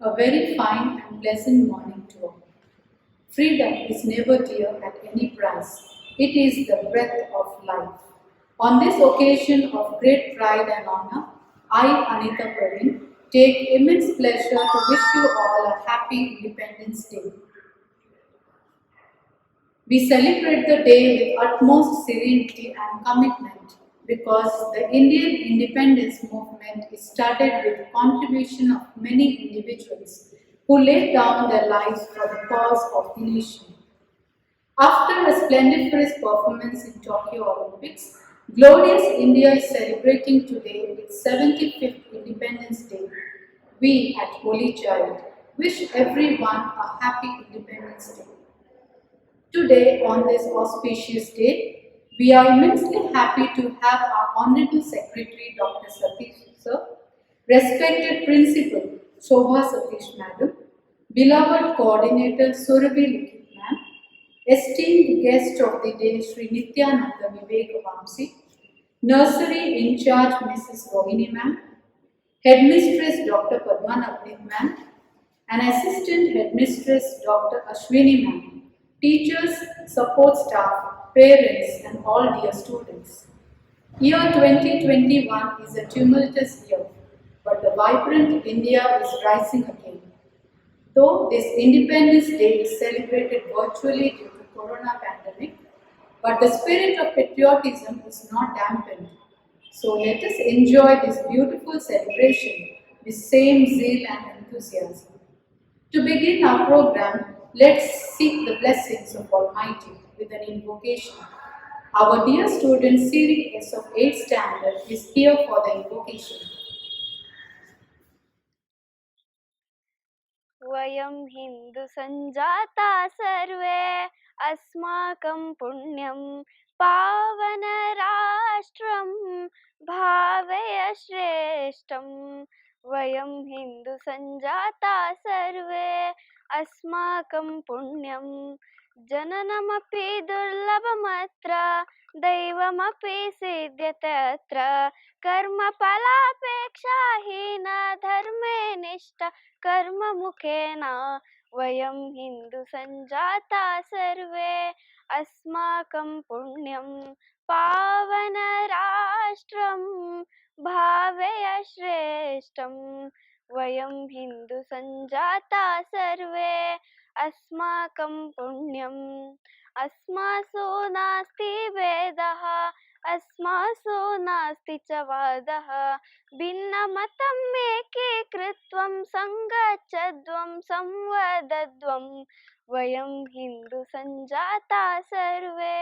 A very fine and pleasant morning to all. Freedom is never dear at any price. It is the breath of life. On this occasion of great pride and honor, I, Anita Praveen, take immense pleasure to wish you all a happy Independence Day. We celebrate the day with utmost serenity and commitment because the Indian independence movement is started with the contribution of many individuals who laid down their lives for the cause of the nation. After a splendiferous performance in Tokyo Olympics, glorious India is celebrating today its 75th Independence Day. We at Holy Child wish everyone a happy Independence Day. Today, on this auspicious day, we are immensely happy to have our Honorable Secretary Dr. Satish Sir, respected Principal Shobha Satish Madam, beloved Coordinator Surabhi Likit Ma'am, esteemed guest of the day Sri Nityananda Vivek Vamsi, Nursery in charge Mrs. Rohini Ma'am, Headmistress Dr. Padma Navneet Ma'am, and Assistant Headmistress Dr. Ashwini Ma'am, teachers, support staff, parents, and all dear students. Year 2021 is a tumultuous year, but the vibrant India is rising again. Though this Independence Day is celebrated virtually due to Corona pandemic, but the spirit of patriotism is not dampened. So let us enjoy this beautiful celebration with same zeal and enthusiasm. To begin our program, let's seek the blessings of Almighty with an invocation. Our dear student Siri S of 8th standard is here for the invocation. वयं हिन्दु सञ्जाता सर्वे अस्माकं पुण्यं पावनराष्ट्रं भावय श्रेष्ठं वयं हिन्दु सञ्जाता सर्वे अस्माकं पुण्यं जननमपि दुर्लभमत्र दैवमपि सिद्ध्यते अत्र कर्मफलापेक्षाहीन धर्मे निष्ठ कर्ममुखेन वयं हिन्दु सञ्जाता सर्वे अस्माकं पुण्यं पावनराष्ट्रं भावय श्रेष्ठं वयं हिन्दु सञ्जाता सर्वे अस्माकं पुण्यम् अस्मासु नास्ति भेदः अस्मासु नास्ति च वादः भिन्नमतं एकीकृत्वं सङ्गच्छध्वं संवदध्वं वयं हिन्दु सञ्जाता सर्वे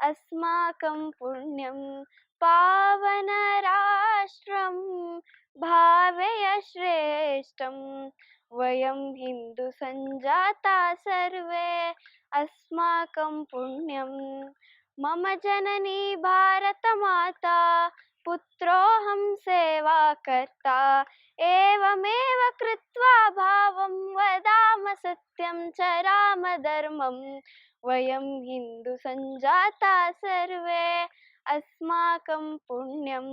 अस्माकं पुण्यं पावनराष्ट्रं भावय श्रेष्ठं वयं हिन्दु सञ्जाता सर्वे अस्माकं पुण्यं मम जननी भारतमाता पुत्रोऽहं सेवाकर्ता एवमेव कृत्वा भावं वदाम सत्यं चराम धर्मं वयं हिन्दु सञ्जाता सर्वे अस्माकं पुण्यं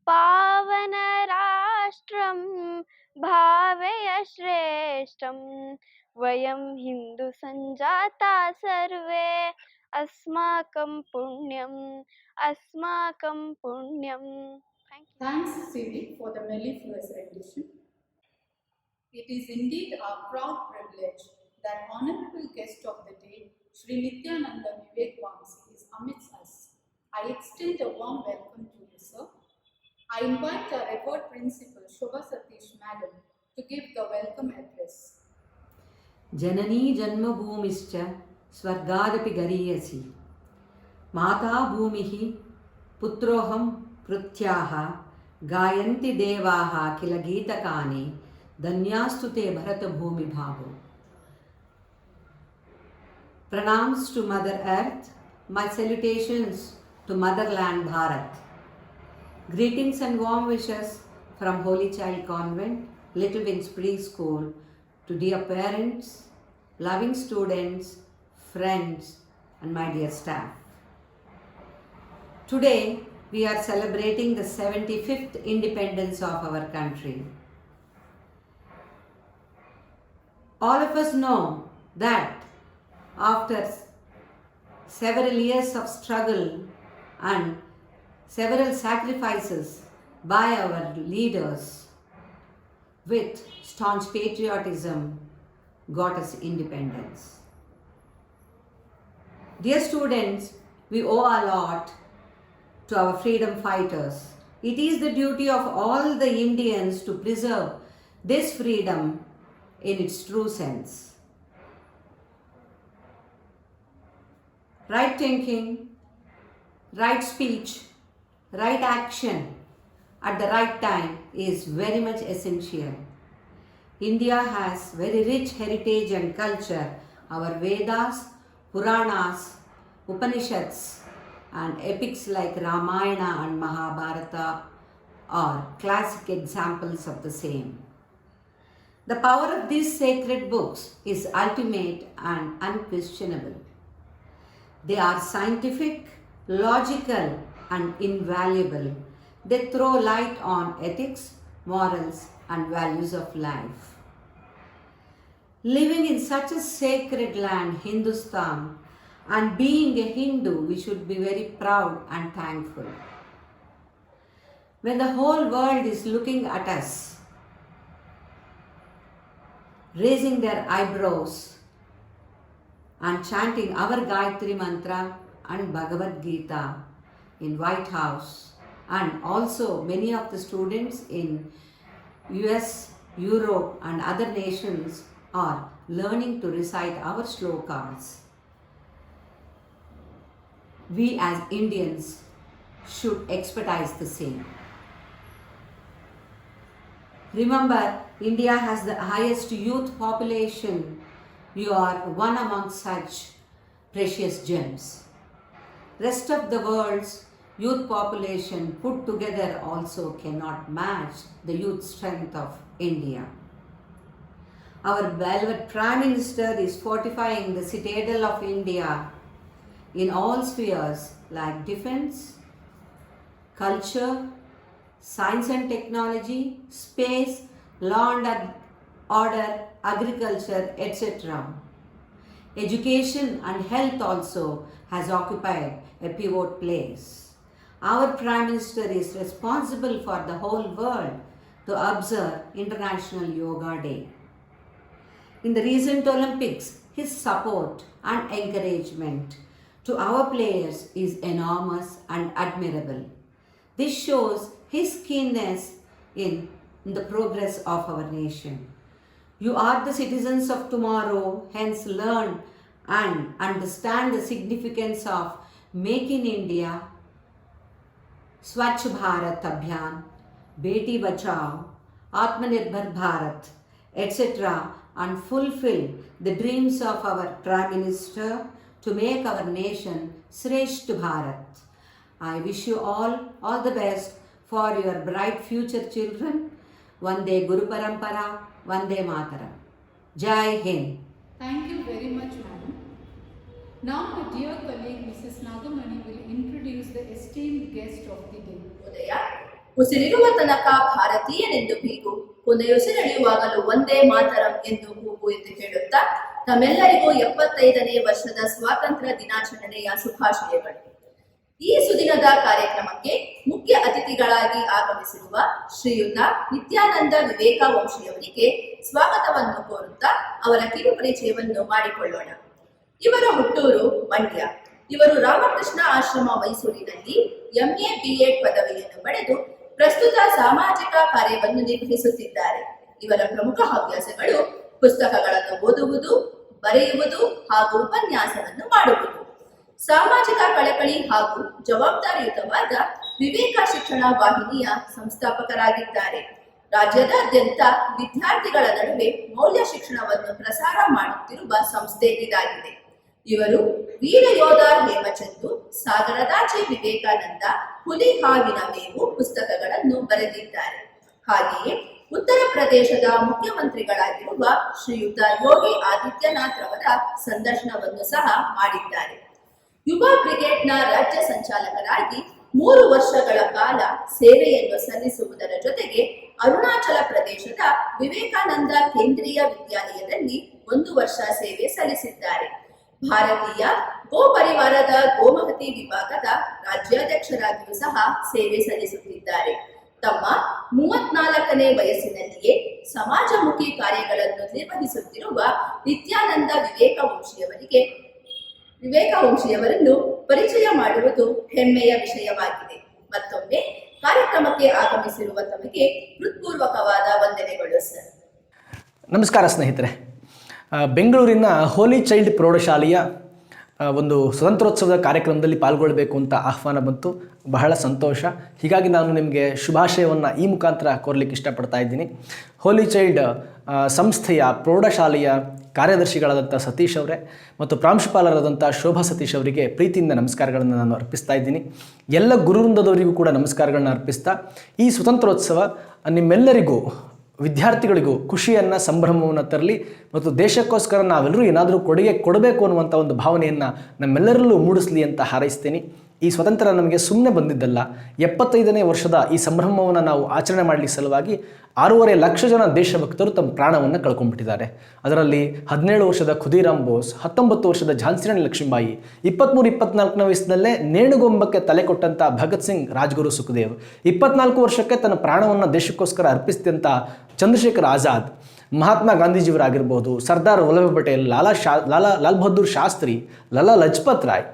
पावनराष्ट्रं भावय श्रेष्ठं वयं हिन्दु सञ्जाता सर्वे अस्माकं पुण्यं अस्माकं पुण्यं Thanks, Siri, for the mellifluous rendition. It is indeed our proud privilege that honorable guest of the day, Sri Nityananda Vivek Vamsi, is amidst us. I extend a warm welcome to you, sir. I invite our revered principal, Shobha Satish Madam, to give the welcome address. जननी जन्मभूमिश्च स्वर्गादपि गरीयसी माता भूमिः पुत्रोऽहं पृथ्याः गायन्ति देवाः किल गीतकानि धन्यास्तु ते भरतभूमिभागो. Pranams to Mother Earth, my salutations to Motherland Bharat. Greetings and warm wishes from Holy Child Convent, Little Wings Preschool, to dear parents, loving students, friends, and my dear staff. Today, we are celebrating the 75th independence of our country. All of us know that after several years of struggle and several sacrifices by our leaders with staunch patriotism got us independence. Dear students, we owe a lot to our freedom fighters. It is the duty of all the Indians to preserve this freedom in its true sense. Right thinking, right speech, right action at the right time is very much essential. India has very rich heritage and culture. Our Vedas, Puranas, Upanishads and epics like Ramayana and Mahabharata are classic examples of the same. The power of these sacred books is ultimate and unquestionable. They are scientific, logical and invaluable. They throw light on ethics, morals and values of life. Living in such a sacred land, Hindustan, and being a Hindu, we should be very proud and thankful. When the whole world is looking at us, raising their eyebrows and chanting our Gayatri Mantra and Bhagavad Gita in White House, and also many of the students in US, Europe and other nations are learning to recite our shlokas. We as Indians should expertise the same. Remember, India has the highest youth population. You are one among such precious gems. Rest of the world's youth population put together also cannot match the youth strength of India. Our beloved Prime Minister is fortifying the citadel of India in all spheres like defense, culture, science and technology, space, law and order, agriculture, etc. Education and health also has occupied a pivot place. Our Prime Minister is responsible for the whole world to observe International Yoga Day. In the recent Olympics, his support and encouragement to our players is enormous and admirable. This shows his keenness in the progress of our nation. You are the citizens of tomorrow, hence learn and understand the significance of Make in India, Swachh Bharat Abhiyan, Beti Bachao, Atmanirbhar Bharat, etc. and fulfill the dreams of our Prime Minister to make our nation Shreshth Bharat. I wish you all the best for your bright future children. Vande Guru Parampara, Vande Mataram. Jai Hind. Thank you very much, madam. Now the dear colleague Mrs. Nagamani will introduce the esteemed guest of the day. ಉದಯ ಉಸಿರಿರುವ ತನಕ ಭಾರತೀಯನೆಂದು ಬೀಗು, ಕೊನೆಯುಸಿರೆಳೆಯುವಾಗಲೂ ಒಂದೇ ಮಾತರಂ ಎಂದು ಕೂಗು ಎಂದು ಹೇಳುತ್ತಾ ತಮ್ಮೆಲ್ಲರಿಗೂ 75ನೇ ವರ್ಷದ ಸ್ವಾತಂತ್ರ್ಯ ದಿನಾಚರಣೆಯ ಶುಭಾಶಯಗಳು. ಈ ಸುದಿನದ ಕಾರ್ಯಕ್ರಮಕ್ಕೆ ಮುಖ್ಯ ಅತಿಥಿಗಳಾಗಿ ಆಗಮಿಸಿರುವ ಶ್ರೀಯುತ ನಿತ್ಯಾನಂದ ವಿವೇಕ ವಂಶಿಯವರಿಗೆ ಸ್ವಾಗತವನ್ನು ಕೋರುತ್ತಾ ಅವರ ಕಿರುಪರಿಚಯವನ್ನು ಮಾಡಿಕೊಳ್ಳೋಣ. ಇವರ ಹುಟ್ಟೂರು ಮಂಡ್ಯ. ಇವರು ರಾಮಕೃಷ್ಣ ಆಶ್ರಮ ಮೈಸೂರಿನಲ್ಲಿ MA BEd ಪದವಿಯನ್ನು ಪಡೆದು ಪ್ರಸ್ತುತ ಸಾಮಾಜಿಕ ಕಾರ್ಯವನ್ನು ನಿರ್ವಹಿಸುತ್ತಿದ್ದಾರೆ. ಇವರ ಪ್ರಮುಖ ಹವ್ಯಾಸಗಳು ಪುಸ್ತಕಗಳನ್ನು ಓದುವುದು, ಬರೆಯುವುದು ಹಾಗೂ ಉಪನ್ಯಾಸವನ್ನು ಮಾಡುವುದು. ಸಾಮಾಜಿಕ ಕಳಕಳಿ ಹಾಗೂ ಜವಾಬ್ದಾರಿಯುತವಾದ ವಿವೇಕ ಶಿಕ್ಷಣ ವಾಹಿನಿಯ ಸಂಸ್ಥಾಪಕರಾಗಿದ್ದಾರೆ. ರಾಜ್ಯದಾದ್ಯಂತ ವಿದ್ಯಾರ್ಥಿಗಳ ನಡುವೆ ಮೌಲ್ಯ ಶಿಕ್ಷಣವನ್ನು ಪ್ರಸಾರ ಮಾಡುತ್ತಿರುವ ಸಂಸ್ಥೆ ಇದಾಗಿದೆ. ಇವರು ವೀರ ಯೋಧ ಹೇಮಚಂದು, ಸಾಗರದಾಚೆ ವಿವೇಕಾನಂದ, ಹುಲಿ ಹಾವಿನ ಮೇವು ಪುಸ್ತಕಗಳನ್ನು ಬರೆದಿದ್ದಾರೆ. ಹಾಗೆಯೇ ಉತ್ತರ ಪ್ರದೇಶದ ಮುಖ್ಯಮಂತ್ರಿಗಳಾಗಿರುವ ಶ್ರೀಯುತ ಯೋಗಿ ಆದಿತ್ಯನಾಥ್ ರವರ ಸಂದರ್ಶನವನ್ನು ಸಹ ಮಾಡಿದ್ದಾರೆ. ಯುವ ಬ್ರಿಗೇಡ್ನ ರಾಜ್ಯ ಸಂಚಾಲಕರಾಗಿ 3 ವರ್ಷಗಳ ಕಾಲ ಸೇವೆಯನ್ನು ಸಲ್ಲಿಸುವುದರ ಜೊತೆಗೆ ಅರುಣಾಚಲ ಪ್ರದೇಶದ ವಿವೇಕಾನಂದ ಕೇಂದ್ರೀಯ ವಿದ್ಯಾಲಯದಲ್ಲಿ 1 ವರ್ಷ ಸೇವೆ ಸಲ್ಲಿಸಿದ್ದಾರೆ. ಭಾರತೀಯ ಗೋ ಪರಿವಾರದ ಗೋಮಹತಿ ವಿಭಾಗದ ರಾಜ್ಯಾಧ್ಯಕ್ಷರಾಗಿಯೂ ಸಹ ಸೇವೆ ಸಲ್ಲಿಸುತ್ತಿದ್ದಾರೆ. ತಮ್ಮ 34ನೇ ವಯಸ್ಸಿನಲ್ಲಿಯೇ ಸಮಾಜಮುಖಿ ಕಾರ್ಯಗಳನ್ನು ನಿರ್ವಹಿಸುತ್ತಿರುವ ನಿತ್ಯಾನಂದ ವಿವೇಕವಂಶಿಯವರನ್ನು ಪರಿಚಯ ಮಾಡುವುದು ಹೆಮ್ಮೆಯ ವಿಷಯವಾಗಿದೆ. ಮತ್ತೊಮ್ಮೆ ಕಾರ್ಯಕ್ರಮಕ್ಕೆ ಆಗಮಿಸಿರುವ ತಮಗೆ ಹೃತ್ಪೂರ್ವಕವಾದ ವಂದನೆಗಳು ಸರ್. ನಮಸ್ಕಾರ ಸ್ನೇಹಿತರೆ. ಬೆಂಗಳೂರಿನ ಹೋಲಿ ಚೈಲ್ಡ್ ಪ್ರೌಢಶಾಲೆಯ ಒಂದು ಸ್ವತಂತ್ರೋತ್ಸವದ ಕಾರ್ಯಕ್ರಮದಲ್ಲಿ ಪಾಲ್ಗೊಳ್ಳಬೇಕು ಅಂತ ಆಹ್ವಾನ ಬಂತು. ಬಹಳ ಸಂತೋಷ. ಹೀಗಾಗಿ ನಾನು ನಿಮಗೆ ಶುಭಾಶಯವನ್ನು ಈ ಮುಖಾಂತರ ಕೋರಲಿಕ್ಕೆ ಇಷ್ಟಪಡ್ತಾ ಇದ್ದೀನಿ. ಹೋಲಿ ಚೈಲ್ಡ್ ಸಂಸ್ಥೆಯ ಪ್ರೌಢಶಾಲೆಯ ಕಾರ್ಯದರ್ಶಿಗಳಾದಂಥ ಸತೀಶ್ ಅವರೇ ಮತ್ತು ಪ್ರಾಂಶುಪಾಲರಾದಂಥ ಶೋಭಾ ಸತೀಶ್ ಅವರಿಗೆ ಪ್ರೀತಿಯಿಂದ ನಮಸ್ಕಾರಗಳನ್ನು ನಾನು ಅರ್ಪಿಸ್ತಾ ಇದ್ದೀನಿ. ಎಲ್ಲ ಗುರುವೃಂದದವರಿಗೂ ಕೂಡ ನಮಸ್ಕಾರಗಳನ್ನ ಅರ್ಪಿಸ್ತಾ, ಈ ಸ್ವತಂತ್ರೋತ್ಸವ ನಿಮ್ಮೆಲ್ಲರಿಗೂ ವಿದ್ಯಾರ್ಥಿಗಳಿಗೂ ಖುಷಿಯನ್ನು, ಸಂಭ್ರಮವನ್ನು ತರಲಿ ಮತ್ತು ದೇಶಕ್ಕೋಸ್ಕರ ನಾವೆಲ್ಲರೂ ಏನಾದರೂ ಕೊಡುಗೆ ಕೊಡಬೇಕು ಅನ್ನುವಂಥ ಒಂದು ಭಾವನೆಯನ್ನು ನಮ್ಮೆಲ್ಲರಲ್ಲೂ ಮೂಡಿಸಲಿ ಅಂತ ಹಾರೈಸ್ತೀನಿ. ಈ ಸ್ವತಂತ್ರ ನಮಗೆ ಸುಮ್ಮನೆ ಬಂದಿದ್ದಲ್ಲ. 75ನೇ ವರ್ಷದ ಈ ಸಂಭ್ರಮವನ್ನು ನಾವು ಆಚರಣೆ ಮಾಡಲಿಕ್ಕೆ ಸಲುವಾಗಿ 6.5 ಲಕ್ಷ ಜನ ದೇಶಭಕ್ತರು ತಮ್ಮ ಪ್ರಾಣವನ್ನು ಕಳ್ಕೊಂಡ್ಬಿಟ್ಟಿದ್ದಾರೆ. ಅದರಲ್ಲಿ 17 ವರ್ಷದ ಖುದೀರಾಮ್ ಬೋಸ್, 19 ವರ್ಷದ ಝಾನ್ಸಿ ರಾಣಿ ಲಕ್ಷ್ಮೀಬಾಯಿ, 23-24ನೇ ವಯಸ್ಸಿನಲ್ಲೇ ನೇಣುಗೊಂಬಕ್ಕೆ ತಲೆ ಕೊಟ್ಟಂಥ ಭಗತ್ ಸಿಂಗ್, ರಾಜ್ಗುರು ಸುಖದೇವ್, 24 ವರ್ಷಕ್ಕೆ ತನ್ನ ಪ್ರಾಣವನ್ನು ದೇಶಕ್ಕೋಸ್ಕರ ಅರ್ಪಿಸಿದಂಥ ಚಂದ್ರಶೇಖರ್ ಆಜಾದ್, ಮಹಾತ್ಮ ಗಾಂಧೀಜಿಯವರಾಗಿರ್ಬೋದು, ಸರ್ದಾರ್ ವಲ್ಲಭಭಾಯ್ ಪಟೇಲ್, ಲಾಲ್ ಬಹದ್ದೂರ್ ಶಾಸ್ತ್ರಿ, ಲಾಲಾ ಲಜಪತ್ ರಾಯ್,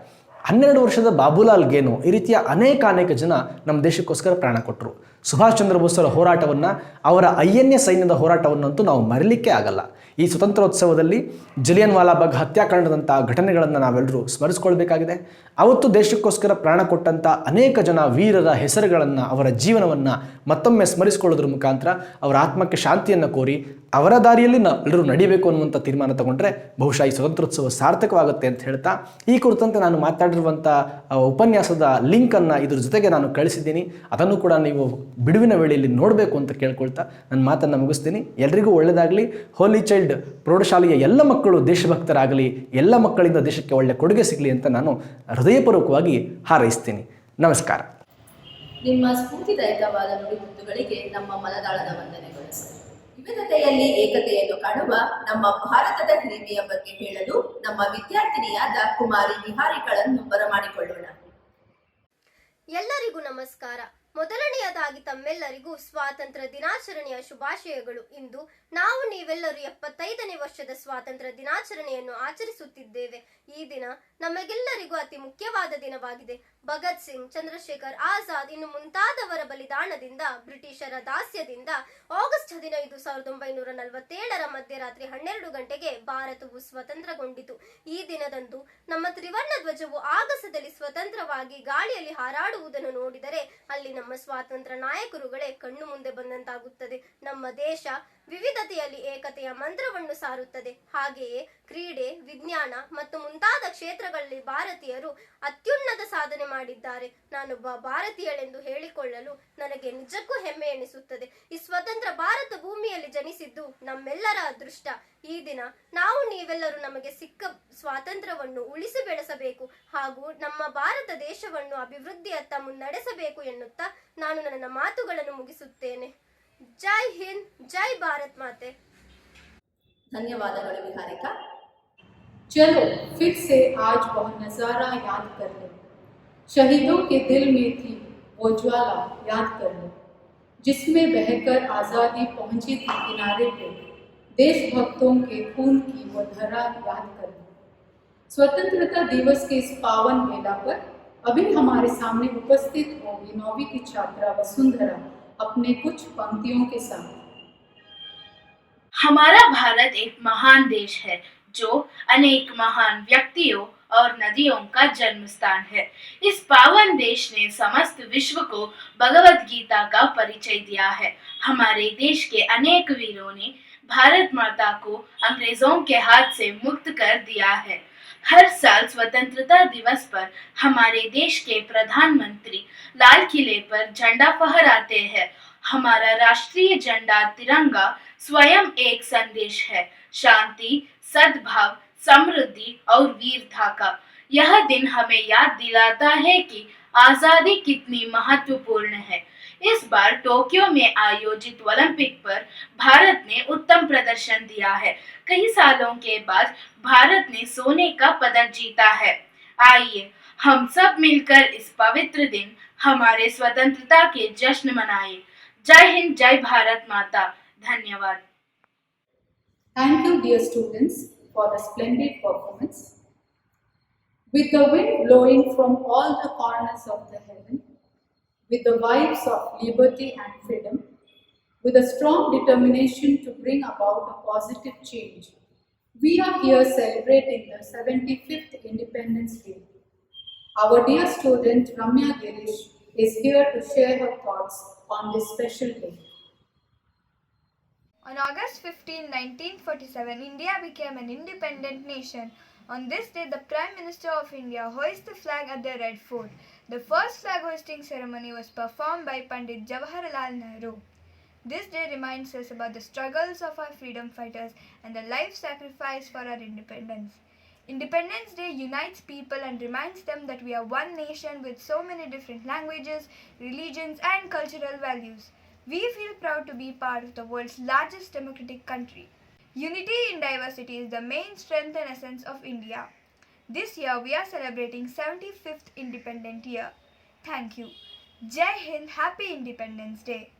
12 ವರ್ಷದ ಬಾಬುಲಾಲ್ ಗೇನು, ಈ ರೀತಿಯ ಅನೇಕ ಜನ ನಮ್ಮ ದೇಶಕ್ಕೋಸ್ಕರ ಪ್ರಾಣ ಕೊಟ್ಟರು. ಸುಭಾಷ್ ಚಂದ್ರ ಬೋಸರ ಹೋರಾಟವನ್ನು, ಅವರ ಐಎನ್ಎ ಸೈನ್ಯದ ಹೋರಾಟವನ್ನಂತೂ ನಾವು ಮರೀಲಿಕ್ಕೆ ಆಗಲ್ಲ. ಈ ಸ್ವತಂತ್ರೋತ್ಸವದಲ್ಲಿ ಜಲಿಯನ್ ವಾಲಾಬಾಗ್ ಹತ್ಯಾಕಾಂಡದಂಥ ಘಟನೆಗಳನ್ನು ನಾವೆಲ್ಲರೂ ಸ್ಮರಿಸ್ಕೊಳ್ಬೇಕಾಗಿದೆ. ಅವತ್ತು ದೇಶಕ್ಕೋಸ್ಕರ ಪ್ರಾಣ ಕೊಟ್ಟಂಥ ಅನೇಕ ಜನ ವೀರರ ಹೆಸರುಗಳನ್ನು, ಅವರ ಜೀವನವನ್ನು ಮತ್ತೊಮ್ಮೆ ಸ್ಮರಿಸಿಕೊಳ್ಳೋದ್ರ ಮುಖಾಂತರ ಅವರ ಆತ್ಮಕ್ಕೆ ಶಾಂತಿಯನ್ನು ಕೋರಿ ಅವರ ದಾರಿಯಲ್ಲಿ ನಾವೆಲ್ಲರೂ ನಡಿಬೇಕು ಅನ್ನುವಂಥ ತೀರ್ಮಾನ ತಗೊಂಡ್ರೆ ಬಹುಶಃ ಈ ಸ್ವತಂತ್ರೋತ್ಸವ ಸಾರ್ಥಕವಾಗುತ್ತೆ ಅಂತ ಹೇಳ್ತಾ, ಈ ಕುರಿತಂತೆ ನಾನು ಮಾತಾಡಿರುವಂಥ ಉಪನ್ಯಾಸದ ಲಿಂಕನ್ನು ಇದ್ರ ಜೊತೆಗೆ ನಾನು ಕಳಿಸಿದ್ದೀನಿ. ಅದನ್ನು ಕೂಡ ನೀವು ಬಿಡುವಿನ ವೇಳೆಯಲ್ಲಿ ನೋಡಬೇಕು ಅಂತ ಕೇಳ್ಕೊಳ್ತಾ ನನ್ನ ಮಾತನ್ನು ಮುಗಿಸ್ತೀನಿ. ಎಲ್ರಿಗೂ ಒಳ್ಳೆಯದಾಗಲಿ. ಹೋಲಿ ಚೈಲ್ಡ್ ಪ್ರೌಢಶಾಲೆಯ ಎಲ್ಲ ಮಕ್ಕಳು ದೇಶಭಕ್ತರಾಗಲಿ, ಎಲ್ಲ ಮಕ್ಕಳಿಂದ ದೇಶಕ್ಕೆ ಒಳ್ಳೆಯ ಕೊಡುಗೆ ಸಿಗಲಿ ಅಂತ ನಾನು ಹೃದಯಪೂರ್ವಕವಾಗಿ ಹಾರೈಸ್ತೀನಿ. ನಮಸ್ಕಾರ. ನಿಮ್ಮ ಸ್ಫೂರ್ತಿದಾಯಕವಾದ ನುಡಿಮುತ್ತುಗಳಿಗೆ ನಮ್ಮ ಮನದಾಳದ ವಂದನೆಗಳು ಸರ್. ವಿವಿಧತೆಯಲ್ಲಿ ಏಕತೆಯನ್ನು ಕಾಣುವ ನಮ್ಮ ಭಾರತದ ಹಿರಿಮೆಯ ಬಗ್ಗೆ ಹೇಳಲು ನಮ್ಮ ವಿದ್ಯಾರ್ಥಿನಿಯಾದ ಕುಮಾರಿ ವಿಹಾರಿಗಳನ್ನು ಬರಮಾಡಿಕೊಳ್ಳೋಣ. ಎಲ್ಲರಿಗೂ ನಮಸ್ಕಾರ. ಮೊದಲನೆಯದಾಗಿ ತಮ್ಮೆಲ್ಲರಿಗೂ ಸ್ವಾತಂತ್ರ್ಯ ದಿನಾಚರಣೆಯ ಶುಭಾಶಯಗಳು. ಇಂದು ನಾವು ನೀವೆಲ್ಲರೂ 75ನೇ ವರ್ಷದ ಸ್ವಾತಂತ್ರ್ಯ ದಿನಾಚರಣೆಯನ್ನು ಆಚರಿಸುತ್ತಿದ್ದೇವೆ. ಈ ದಿನ ನಮಗೆಲ್ಲರಿಗೂ ಅತಿ ಮುಖ್ಯವಾದ ದಿನವಾಗಿದೆ. ಭಗತ್ ಸಿಂಗ್, ಚಂದ್ರಶೇಖರ್ ಆಜಾದ್ ಇನ್ನು ಮುಂತಾದವರ ಬಲಿದಾನದಿಂದ, ಬ್ರಿಟಿಷರ ದಾಸ್ಯದಿಂದ ಆಗಸ್ಟ್ 15, 1947ರ ಮಧ್ಯರಾತ್ರಿ 12 ಗಂಟೆಗೆ ಭಾರತವು ಸ್ವತಂತ್ರಗೊಂಡಿತು. ಈ ದಿನದಂದು ನಮ್ಮ ತ್ರಿವರ್ಣ ಧ್ವಜವು ಆಗಸದಲ್ಲಿ ಸ್ವತಂತ್ರವಾಗಿ ಗಾಳಿಯಲ್ಲಿ ಹಾರಾಡುವುದನ್ನು ನೋಡಿದರೆ ಅಲ್ಲಿ ನಮ್ಮ ಸ್ವಾತಂತ್ರ್ಯ ನಾಯಕರುಗಳೇ ಕಣ್ಣು ಮುಂದೆ ಬಂದಂತಾಗುತ್ತದೆ. ನಮ್ಮ ದೇಶ ವಿವಿಧತೆಯಲ್ಲಿ ಏಕತೆಯ ಮಂತ್ರವನ್ನು ಸಾರುತ್ತದೆ. ಹಾಗೆಯೇ ಕ್ರೀಡೆ, ವಿಜ್ಞಾನ ಮತ್ತು ಮುಂತಾದ ಕ್ಷೇತ್ರಗಳಲ್ಲಿ ಭಾರತೀಯರು ಅತ್ಯುನ್ನತ ಸಾಧನೆ ಮಾಡಿದ್ದಾರೆ. ನಾನೊಬ್ಬ ಭಾರತೀಯಳೆಂದು ಹೇಳಿಕೊಳ್ಳಲು ನನಗೆ ನಿಜಕ್ಕೂ ಹೆಮ್ಮೆ ಎನಿಸುತ್ತದೆ. ಈ ಸ್ವತಂತ್ರ ಭಾರತ ಭೂಮಿಯಲ್ಲಿ ಜನಿಸಿದ್ದು ನಮ್ಮೆಲ್ಲರ ಅದೃಷ್ಟ. ಈ ದಿನ ನಾವು ನೀವೆಲ್ಲರೂ ನಮಗೆ ಸಿಕ್ಕ ಸ್ವಾತಂತ್ರ್ಯವನ್ನು ಉಳಿಸಿ ಬೆಳೆಸಬೇಕು ಹಾಗೂ ನಮ್ಮ ಭಾರತ ದೇಶವನ್ನು ಅಭಿವೃದ್ಧಿಯತ್ತ ಮುನ್ನಡೆಸಬೇಕು ಎನ್ನುತ್ತಾ ನಾನು ನನ್ನ ಮಾತುಗಳನ್ನು ಮುಗಿಸುತ್ತೇನೆ. ಜೈ ಹಿಂದ್, ಜೈ ಭಾರತ್ ಮಾತೆ. ಧನ್ಯವಾದಗಳು ವಿಹಾರಿಕಾ. चलो फिर से आज वह नज़ारा याद कर लो, शहीदों के दिल में थी वो ज्वाला याद कर लो, जिसमें बहकर आज़ादी पहुंची थी किनारे पे, देशभक्तों के खून की वो धरा याद कर लो। स्वतंत्रता दिवस के इस पावन वेला पर अभी हमारे सामने उपस्थित होगी 9वीं की छात्रा वसुंधरा अपने कुछ पंक्तियों के साथ। हमारा भारत एक महान देश है जो अनेक महान व्यक्तियों और नदियों का जन्म स्थान है। इस पावन देश ने समस्त विश्व को भगवत गीता का परिचय दिया है। हमारे देश के अनेक वीरों ने भारत माता को अंग्रेजों के हाथ से मुक्त कर दिया है। हर साल स्वतंत्रता दिवस पर हमारे देश के प्रधानमंत्री लाल किले पर झंडा फहराते हैं। हमारा राष्ट्रीय झंडा तिरंगा स्वयं एक संदेश है, शांति, सद्भाव, समृद्धि और वीरता का। यह दिन हमें याद दिलाता है कि आजादी कितनी महत्वपूर्ण है। इस बार टोक्यो में आयोजित ओलंपिक पर भारत ने उत्तम प्रदर्शन दिया है। कई सालों के बाद भारत ने सोने का पदक जीता है। आइए हम सब मिलकर इस पवित्र दिन हमारे स्वतंत्रता के जश्न मनाएं। जय हिंद, जय भारत माता। धन्यवाद। Thank you, dear students, for the splendid performance. With the wind blowing from all the corners of the heaven, with the vibes of liberty and freedom, with a strong determination to bring about a positive change, we are here celebrating the 75th Independence Day. Our dear student Ramya Girish is here to share her thoughts on this special day. On August 15, 1947, India became an independent nation. On this day, the Prime Minister of India hoists the flag at the Red Fort. The first flag hoisting ceremony was performed by Pandit Jawaharlal Nehru. This day reminds us about the struggles of our freedom fighters and the life sacrifice for our independence. Independence Day unites people and reminds them that we are one nation with so many different languages, religions, and cultural values. We feel proud to be part of the world's largest democratic country. Unity in diversity is the main strength and essence of India. This year we are celebrating 75th Independent Year. Thank you. Jai Hind, Happy Independence Day.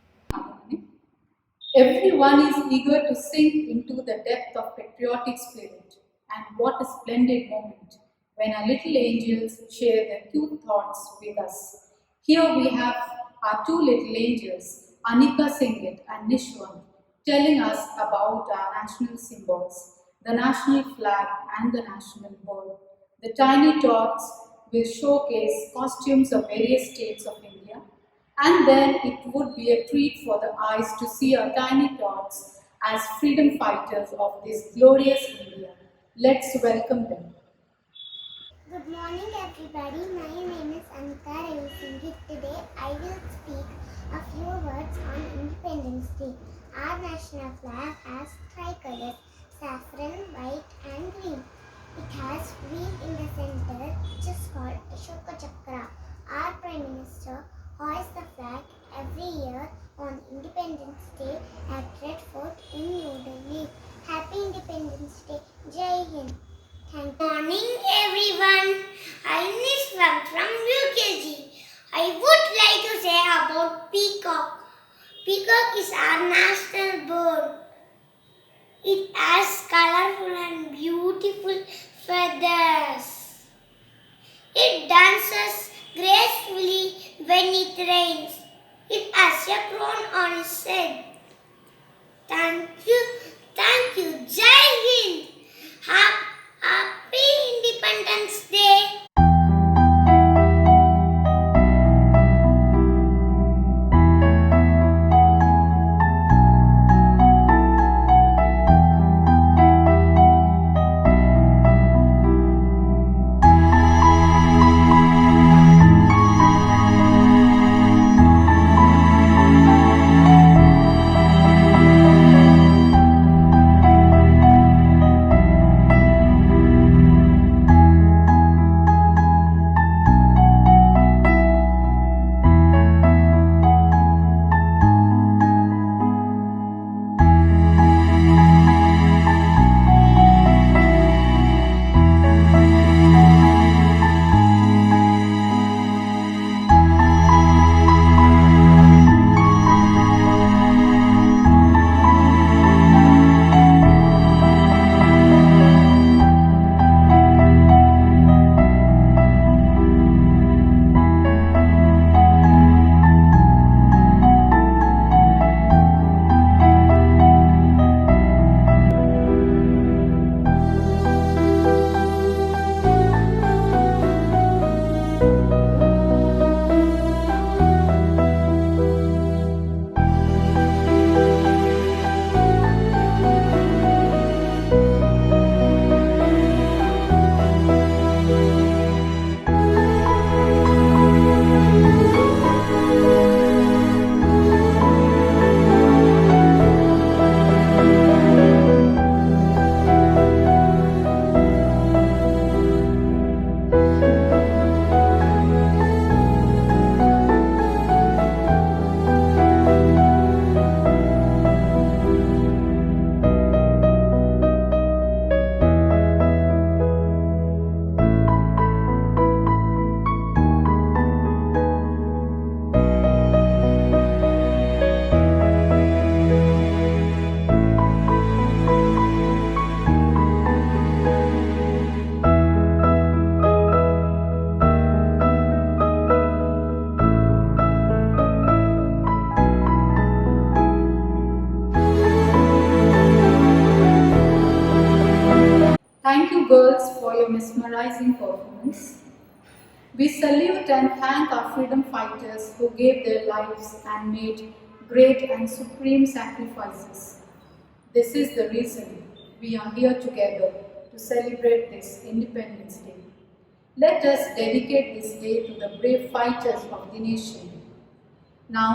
Everyone is eager to sink into the depth of patriotic spirit, and what a splendid moment when our little angels share their cute thoughts with us. Here we have our two little angels, Anika Singit and Nishwan, telling us about our national symbols, the national flag and the national bird. The tiny tots will showcase costumes of various states of India, and then it would be a treat for the eyes to see our tiny tots as freedom fighters of this glorious India. Let's welcome them. Good morning everybody, my name is Anika Ravi Singh. Today I will speak a few words on Independence Day. Our national flag has three colors, saffron, white and green. It has wheel in the center which is called Ashoka Chakra. Our Prime Minister hoists the flag every year on Independence Day at Red Fort in New Delhi. Happy Independence Day. Jai Hind. Good morning everyone. I am Nishwan from UKG. I would like to say about peacock. Peacock is our national bird. It has colorful and beautiful feathers. It dances gracefully when it rains. It has a crown on its head. Thank you. Jai Hind. Happy Independence Day. girls, for your mesmerizing performance. We salute and thank our freedom fighters who gave their lives and made great and supreme sacrifices. This is the reason we are here together to celebrate this Independence Day. Let us dedicate this day to the brave fighters of the nation. Now,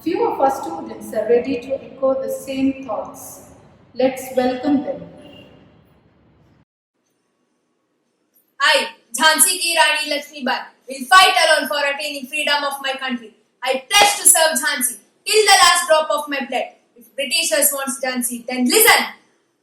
few of our students are ready to echo the same thoughts. Let's welcome them. I, Jhansi Ki Rani Lakshmibai, will fight alone for attaining freedom of my country. I pledge to serve Jhansi till the last drop of my blood. If Britishers want Jhansi, then listen.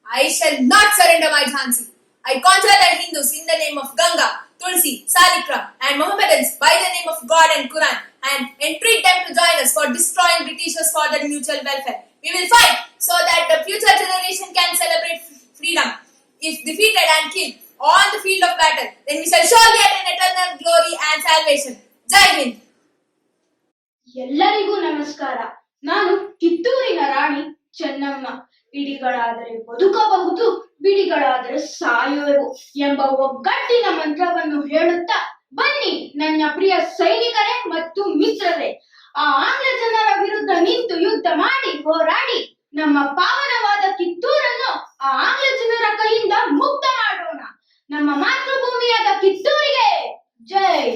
I shall not surrender my Jhansi. I conjure the Hindus in the name of Ganga, Tulsi, Salikra, and Mohammedans by the name of God and Quran, and entreat them to join us for destroying Britishers for their mutual welfare. We will fight so that the future generation can celebrate freedom. If defeated and killed on the field of battle, then we shall surely attain eternal glory and salvation. Jai Hind. ಎಲ್ಲರಿಗೂ ನಮಸ್ಕಾರ. ನಾನು ಕಿತ್ತೂರಿನ ರಾಣಿ ಚೆನ್ನಮ್ಮ. ಇಡಿಗಳಾದರೆ ಬದುಕಬಹುದು, ಬಿಡಿಗಳಾದರೆ ಸಾಯುವೆವು ಎಂಬ ಒಗ್ಗಟ್ಟಿನ ಮಂತ್ರವನ್ನು ಹೇಳುತ್ತಾ ಬನ್ನಿ ನನ್ನ ಪ್ರಿಯ ಸೈನಿಕರೇ ಮತ್ತು ಮಿತ್ರರೇ, ಆ ಆಂಗ್ಲ ಜನರ ವಿರುದ್ಧ ನಿಂತು ಯುದ್ಧ ಮಾಡಿ ಹೋರಾಡಿ ನಮ್ಮ ಪಾವನವಾದ ಕಿತ್ತೂರನ್ನು ಆ ಆಂಗ್ಲ ಜನರ ಕೈಯಿಂದ ಮುಕ್ತ ಮಾಡೋಣ. ನಮ್ಮ ಮಾತೃಭೂಮಿಯಾದ ಕಿತ್ತೂರಿಗೆ ಜೈ.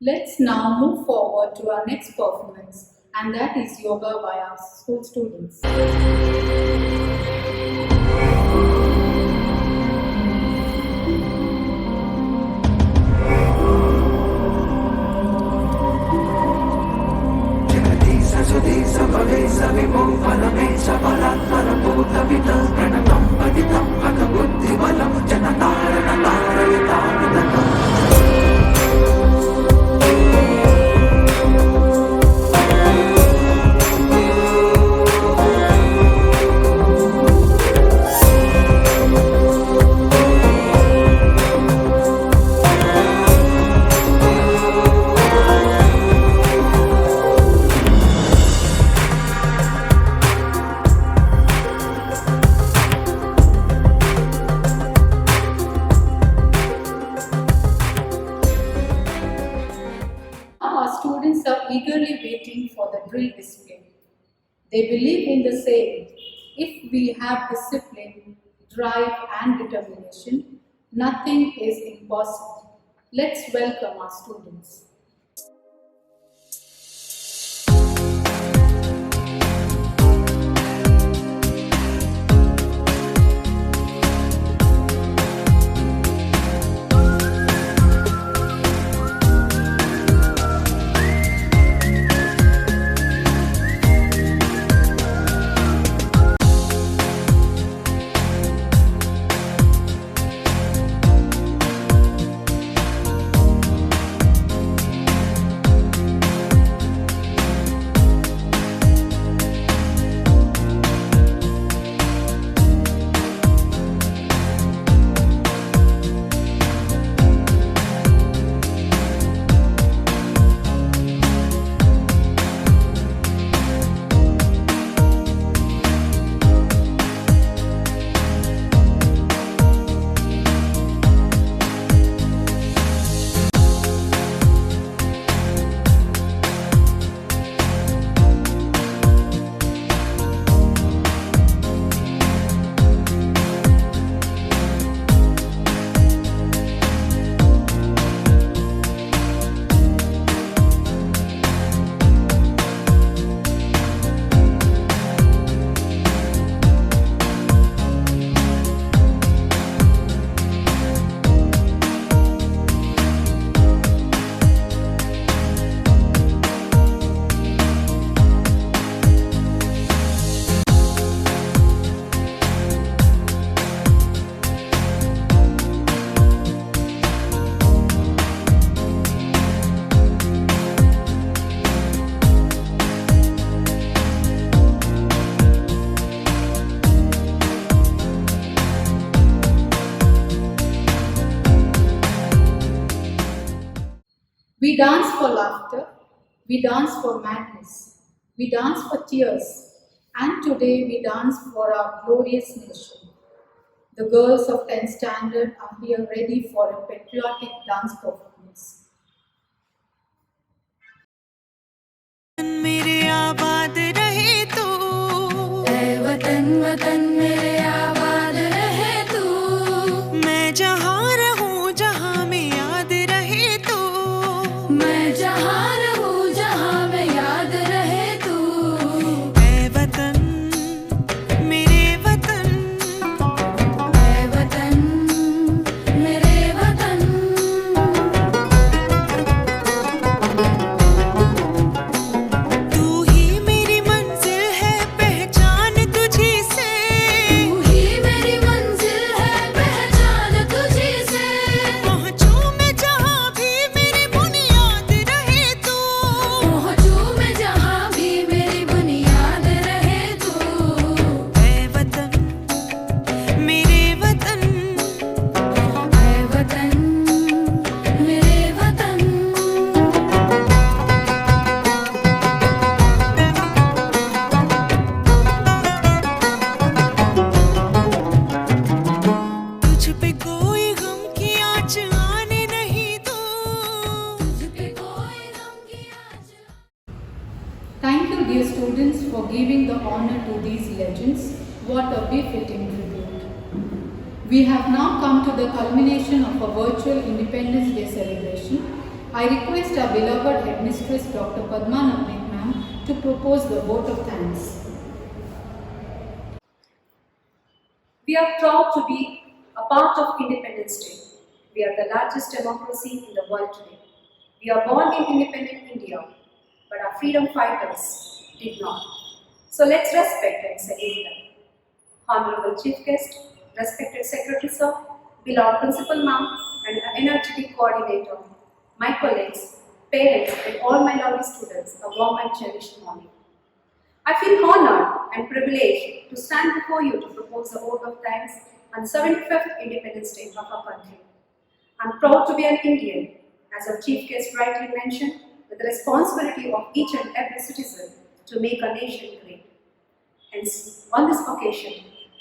Let's now move forward to our next performance, and that is yoga by our school students. Our students are eagerly waiting for the drill display. They believe in the saying, if we have discipline, drive and determination, nothing is impossible. Let's welcome our students. dance for laughter, we dance for madness, we dance for tears, and today we dance for our glorious nation. The girls of 10th standard are here ready for a patriotic dance performance. मेरे आबाद रहे तू, ऐ वतन वतन मेरे आबाद रहे तू, मैं जहाँ रहूँ जहाँ में याद रहे तू, मैं जहाँ रहूँ जहाँ में याद रहे तू, ऐ वतन मेरे वतन, ऐ वतन मेरे वतन। तू ही मेरी मंजिल है पहचान तुझी से, तू ही मेरी मंजिल है पहचान तुझी से, पहुँचूं मैं जहाँ भी मेरी बुनियाद रहे तू, पहुँचूं मैं जहाँ भी मेरी बुनियाद रहे तू, ऐ वतन मेरे वतन, ऐ वतन मेरे वतन। तुझ पे कोई गम की आँच आने नहीं दूँ। तुझपे कोई गम की आँच Thank you, dear students, for giving the honor to these legends. What a befitting tribute. We have now come to the culmination of a virtual Independence Day celebration. I request our beloved headmistress, Dr. Padma Navneet ma'am, to propose the vote of thanks. We are proud to be a part of Independence Day. We are the largest democracy in the world today. We are born in independent India, but our freedom fighters did not. So let's respect and salute them. Honorable Chief Guest, respected Secretary Sir, beloved Principal Ma'am, and energetic coordinator, my colleagues, parents, and all my lovely students, a warm and cherished morning. I feel honored and privileged to stand before you to propose a vote of thanks on the 75th Independence Day of our country. I'm proud to be an Indian, as our Chief Guest rightly mentioned, with the responsibility of each and every citizen to make our nation great. Hence, on this occasion,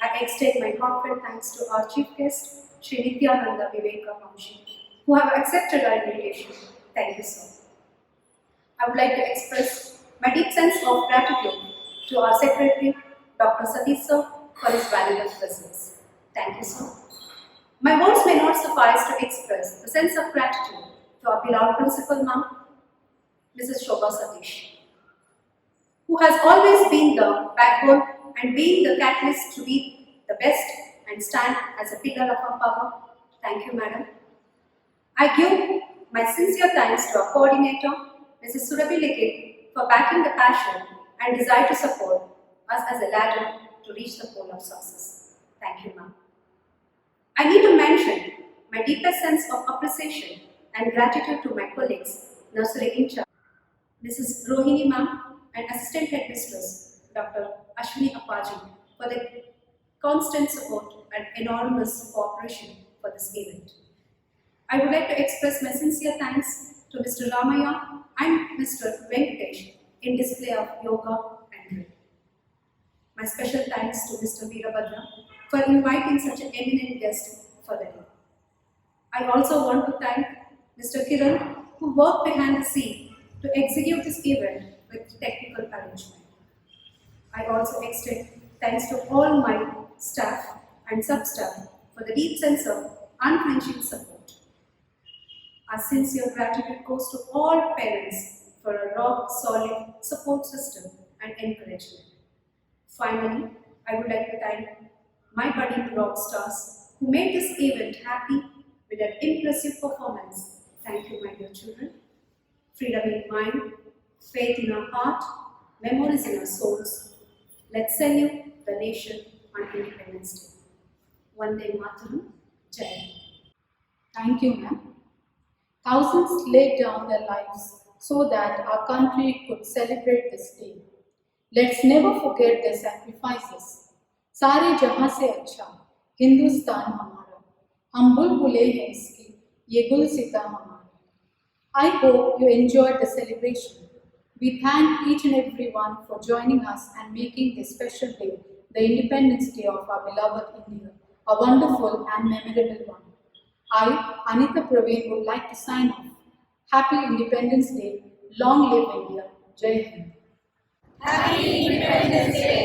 I extend my heartfelt thanks to our Chief Guest, Shri Nityananda Viveka Vamshi, who have accepted our invitation. Thank you, sir. I would like to express my deep sense of gratitude to our Secretary, Dr. Satish sir, for his valuable presence. Thank you, sir. My words may not suffice to express the sense of gratitude to our beloved Principal Ma'am, Mrs. Shobha Satish, who has always been the backbone and been the catalyst to be the best and stand as a pillar of our power. Thank you, madam. I give my sincere thanks to our coordinator, Mrs. Surabhi Likit, for backing the passion and desire to support us as a ladder to reach the goal of success. Thank you, ma'am. I need to mention my deepest sense of appreciation and gratitude to my colleagues, nursery in charge, Mrs. Rohini ma'am, and assistant headmistress, Dr. Ashwini Appaji, for the constant support and enormous cooperation for this event. I would like to express my sincere thanks to Mr. Ramaya and Mr. Venkatesh in display of yoga and drill. My special thanks to Mr. Veerabhadra for inviting such an eminent guest for the day. I also want to thank Mr. Kiran, who worked behind the scene to execute this event with technical arrangement. I also extend thanks to all my staff and sub-staff for the deep sense of unflinching support. Our sincere gratitude goes to all parents for a rock-solid support system and encouragement. Finally, I would like to thank my budding rock stars who made this event happy with an impressive performance. Thank you, my dear children. Freedom in mind, faith in our heart, memories in our souls. Let's salute the nation on Independence Day. Vande Mataram, Jai Hind. Thank you, ma'am. Thousands laid down their lives so that our country could celebrate this day. Let's never forget their sacrifices. सारे जहां से अच्छा हिंदुस्तान हमारा, हम बुलबुलें हैं इसकी, ये गुलसिता हमारा. I hope you enjoyed the celebration. We thank each and everyone for joining us and making this special day, the Independence Day of our beloved India, a wonderful and memorable one. I, Anita Praveen, would like to sign off. Happy Independence Day. Long live India. Jai Hind. Happy Independence Day.